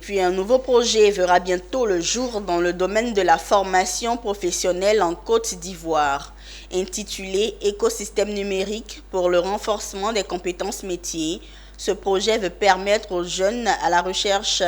puis un nouveau projet verra bientôt le jour dans le domaine de la formation professionnelle en Côte d'Ivoire, intitulé Écosystème numérique pour le renforcement des compétences métiers. Ce projet veut permettre aux jeunes à la recherche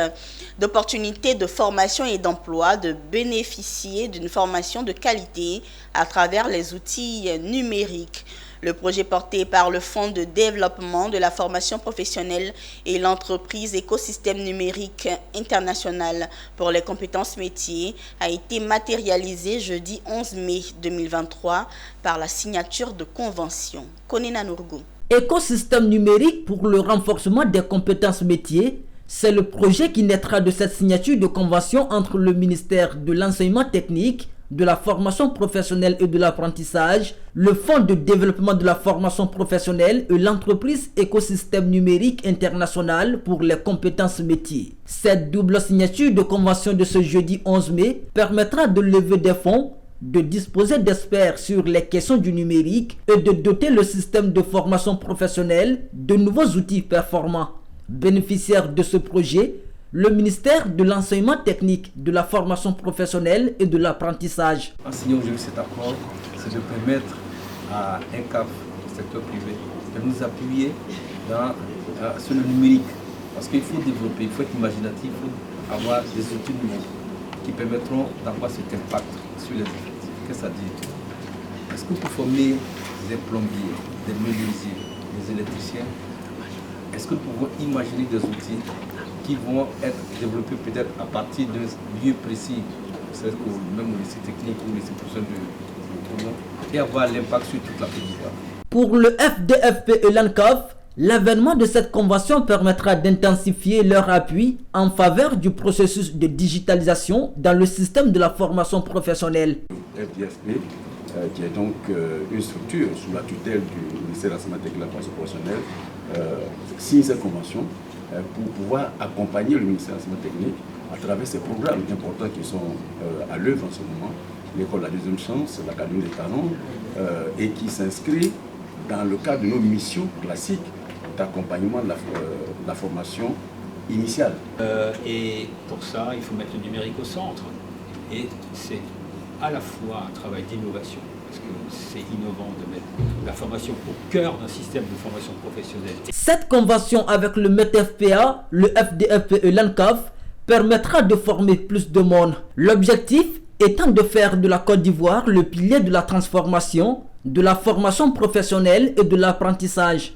d'opportunités de formation et d'emploi de bénéficier d'une formation de qualité à travers les outils numériques. Le projet porté par le Fonds de développement de la formation professionnelle et l'entreprise Écosystème numérique international pour les compétences métiers a été matérialisé jeudi 11 mai 2023 par la signature de convention. Konena Nourgou. Écosystème numérique pour le renforcement des compétences métiers, c'est le projet qui naîtra de cette signature de convention entre le ministère de l'enseignement technique, de la formation professionnelle et de l'apprentissage, le Fonds de développement de la formation professionnelle et l'entreprise Écosystème numérique international pour les compétences métiers. Cette double signature de convention de ce jeudi 11 mai permettra de lever des fonds, de disposer d'experts sur les questions du numérique et de doter le système de formation professionnelle de nouveaux outils performants. Bénéficiaire de ce projet, le ministère de l'enseignement technique, de la formation professionnelle et de l'apprentissage. En signant aujourd'hui cet accord, c'est de permettre à un CAF, secteur privé, de nous appuyer sur le numérique. Parce qu'il faut développer, il faut être imaginatif, il faut avoir des outils numériques qui permettront d'avoir cet impact sur les effectifs. Qu'est-ce que ça dit? Est-ce que pour former des plombiers, des menuisiers, des électriciens, est-ce que nous pouvons imaginer des outils qui vont être développés peut-être à partir d'un lieu précis, c'est même au lycée technique ou au lycée professionnel de Toulon, et avoir l'impact sur toute la Côte d'Ivoire? Pour le FDFP et l'ANCAF, l'avènement de cette convention permettra d'intensifier leur appui en faveur du processus de digitalisation dans le système de la formation professionnelle. FDFP, qui est donc une structure sous la tutelle du ministère de l'enseignement technique et de la formation professionnelle, signe cette convention pour pouvoir accompagner le ministère de l'enseignement technique à travers ces programmes importants qui sont à l'œuvre en ce moment, l'école La Deuxième Chance, l'Académie des Talents, et qui s'inscrit dans le cadre de nos missions classiques d'accompagnement de la formation initiale. Et pour ça, il faut mettre le numérique au centre. Et c'est à la fois un travail d'innovation, parce que c'est innovant de mettre la formation au cœur d'un système de formation professionnelle. Cette convention avec le METFPA, le FDFP et l'ANCAF permettra de former plus de monde. L'objectif étant de faire de la Côte d'Ivoire le pilier de la transformation, de la formation professionnelle et de l'apprentissage.